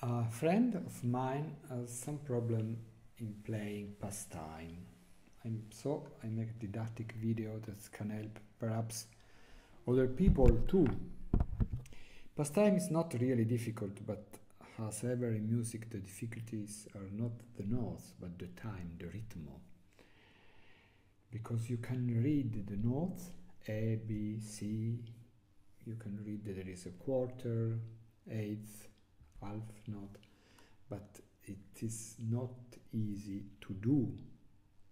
A friend of mine has some problem in playing pastime. I make a didactic video that can help perhaps other people too. Pastime is not really difficult, but as ever in music, the difficulties are not the notes, but the time, the rhythm. Because you can read the notes A, B, C. You can read that there is a quarter, eighth, half note, but it is not easy to do,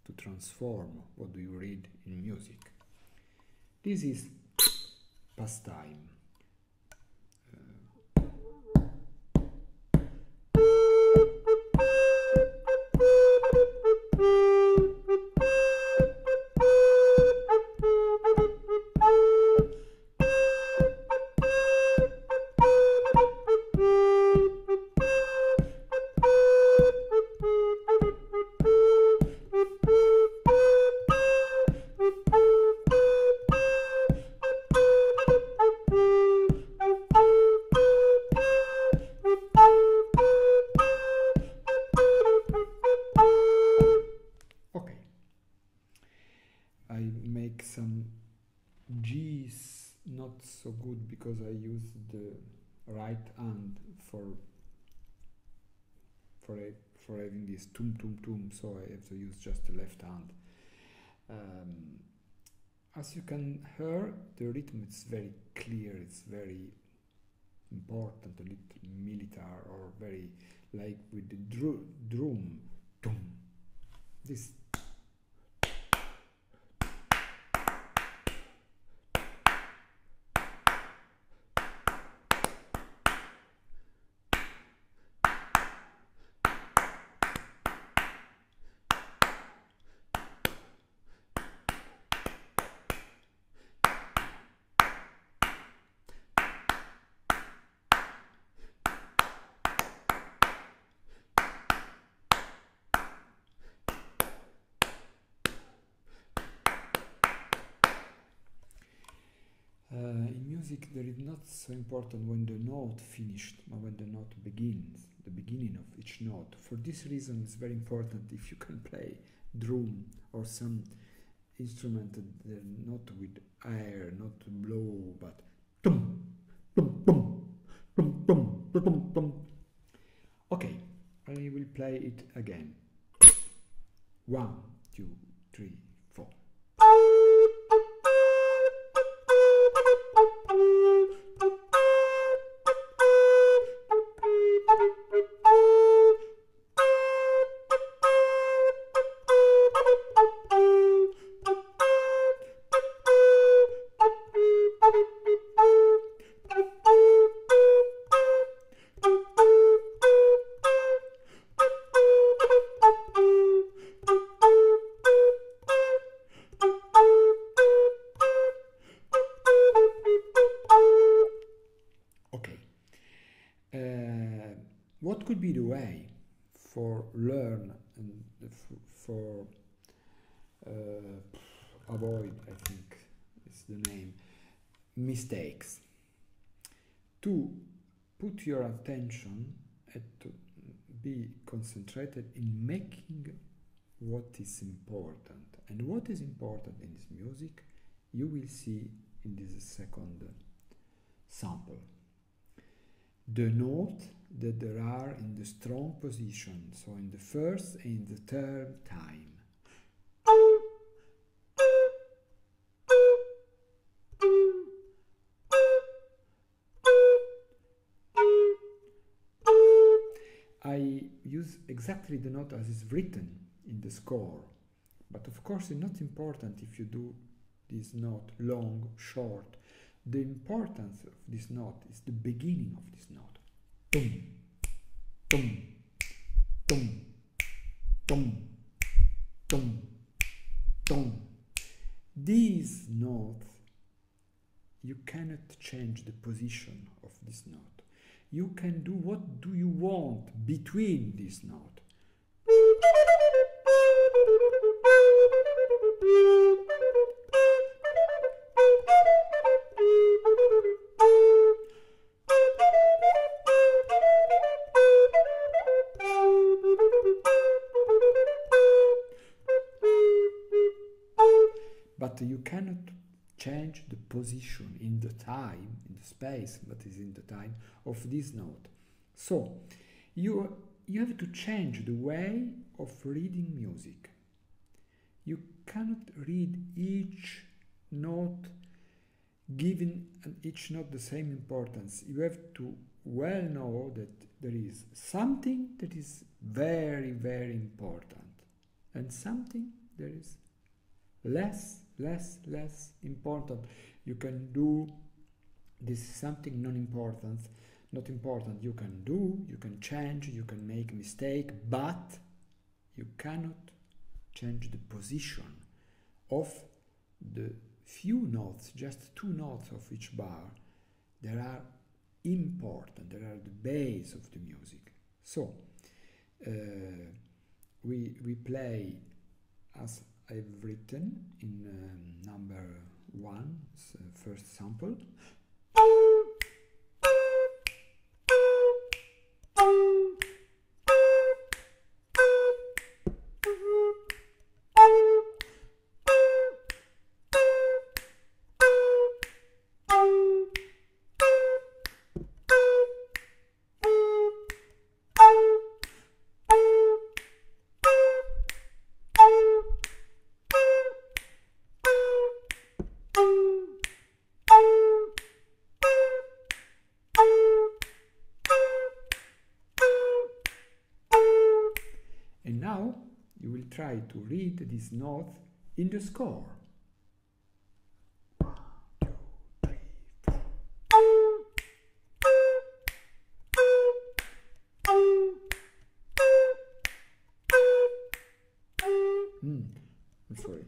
to transform what do you read in music. This is pastime. I make some G's not so good because I use the right hand for having this tum tum tum, so I have to use just the left hand. As you can hear, the rhythm is very clear, it's very important, a little military or very like with the drum. Dum. This. In music, there is not so important when the note finished, but when the note begins, the beginning of each note. For this reason, it's very important if you can play drum or some instrument that not with air, not to blow, but tum, tum, tum, tum, tum, tum, tum. Okay, I will play it again. 1, 2, 3, 4. What could be the way for learn and for avoid, I think is the name, mistakes? To put your attention and to be concentrated in making what is important. And what is important in this music, you will see in this second sample. The note that there are in the strong position, so in the first and the third time. I use exactly the note as is written in the score, but of course it's not important if you do this note long, short. The importance of this note is the beginning of this note. Tum, tum, tum, tum, tum, tum. These notes, you cannot change the position of this note. You can do what do you want between this note. but you cannot change the position in the time, in the space, but is in the time of this note. So you have to change the way of reading music. You cannot read each note giving each note the same importance. You have to well know that there is something that is very, very important and something that is less important. You can do this something not important, you can do, you can change, you can make mistake, but you cannot change the position of the few notes, just 2 notes of each bar that are important, that are the base of the music. So we play as I've written in number 1, first sample. And now you will try to read these notes in the score. 1, 2, 3, 4. I'm sorry.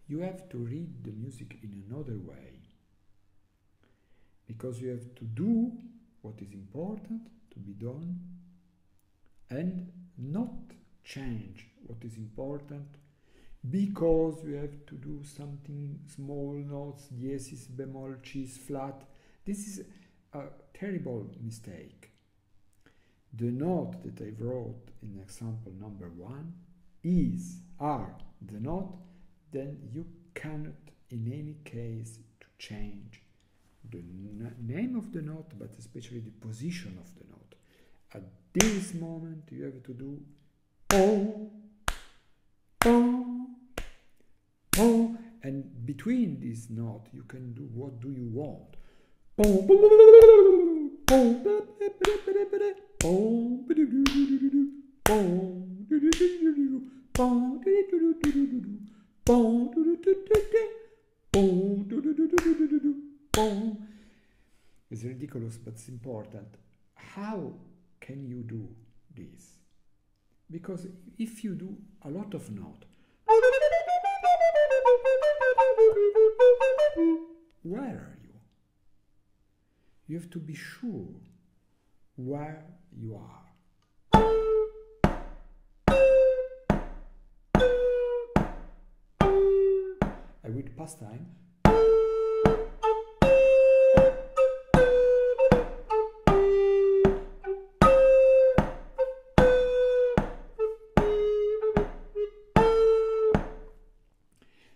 You have to read the music in another way, because you have to do what is important to be done and not change what is important because you have to do something small notes, diesis, bemol, cis, flat. This is a terrible mistake. The note that I wrote in example number 1 are the note, then you cannot in any case to change the name of the note, but especially the position of the note. At this moment you have to do oh, oh, oh, and between this note you can do what do you want. It's ridiculous, but it's important. How can you do this? Because if you do a lot of notes, where are you? You have to be sure where you are. I read pastime.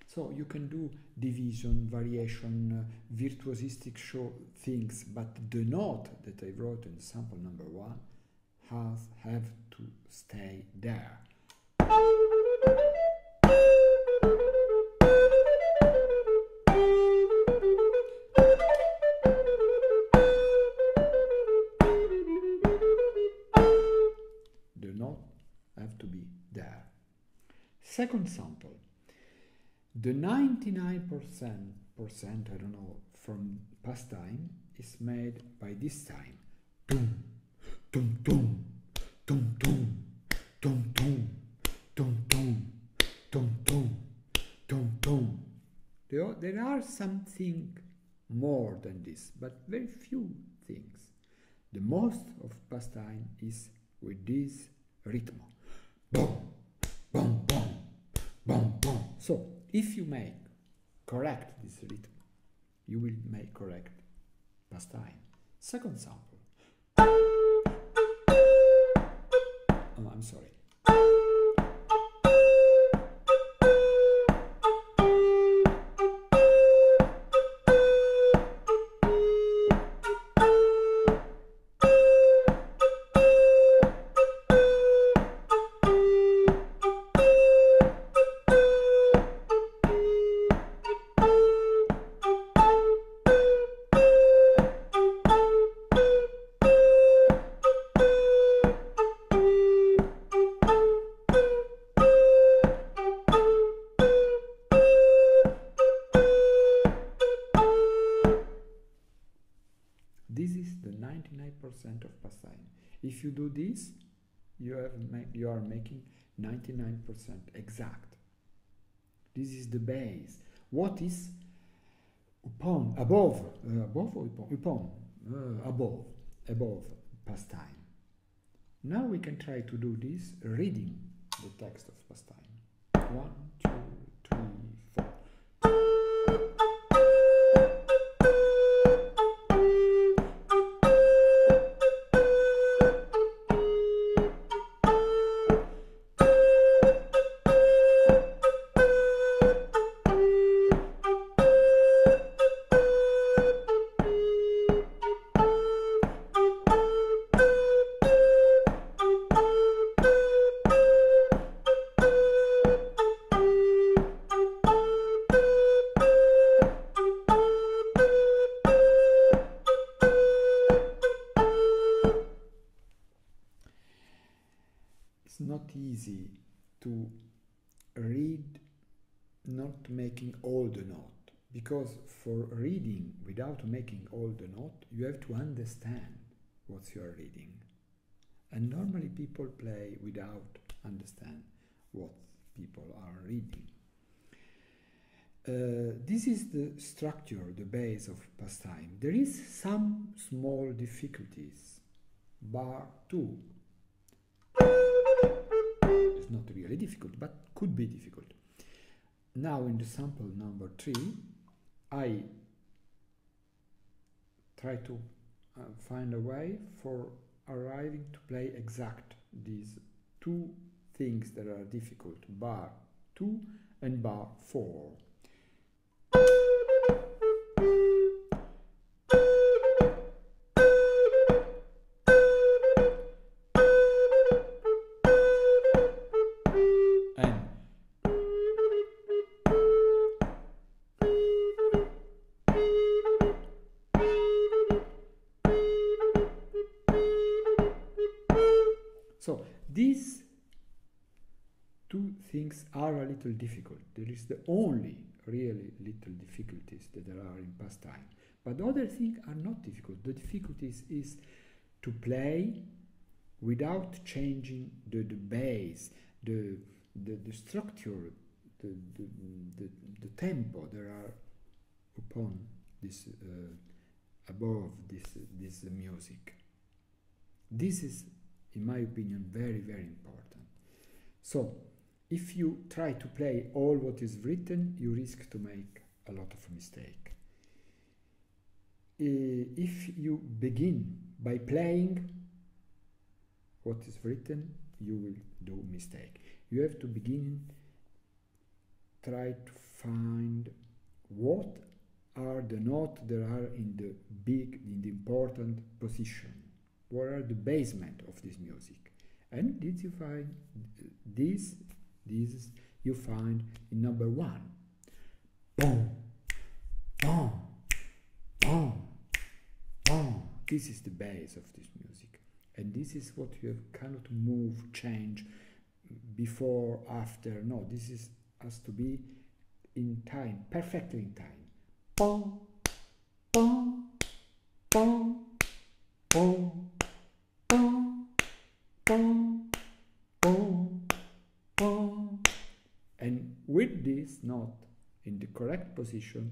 So you can do division, variation, virtuosistic show things, but the note that I wrote in sample number 1 have to stay there. The note have to be there. Second sample. The 99%, I don't know, from pastime is made by this time. Tum, tum, tum, tum, tum, tum, tum, tum, tum, tum, tum, tum, tum. There something more than this, but very few things. The most of pastime is with this rhythm. Boom, boom, boom, boom, boom. So if you make correct this rhythm, you will make correct pastime. Second sample. Oh, I'm sorry. This is the 99% of pastime. If you do this, you are making 99% exact. This is the base. What is upon, above pastime? Now we can try to do this reading the text of pastime. 1, 2, 3, 4. Not easy to read not making all the note, because for reading without making all the note you have to understand what you are reading, and normally people play without understand what people are reading. This is the structure, the base of pastime. There is some small difficulties. Bar 2. It's not really difficult, but could be difficult. Now in the sample number 3, I try to find a way for arriving to play exact these two things that are difficult, bar 2 and bar 4. So these two things are a little difficult. There is the only really little difficulties that there are in pastime. But other things are not difficult. The difficulties is to play without changing the base, the structure, the tempo that are upon this above this music. This is, in my opinion, very, very important. So if you try to play all what is written, you risk to make a lot of mistake. If you begin by playing what is written, you will do mistake. You have to begin, try to find what are the notes that are in the important position. What are the basement of this music? And did you find this you find in number 1. Boom, boom, boom, boom. This is the base of this music. And this is what you cannot move, change before, after. No, this has to be in time, perfectly in time. Boom, boom, boom, boom, boom, boom, boom, boom. And with this note in the correct position,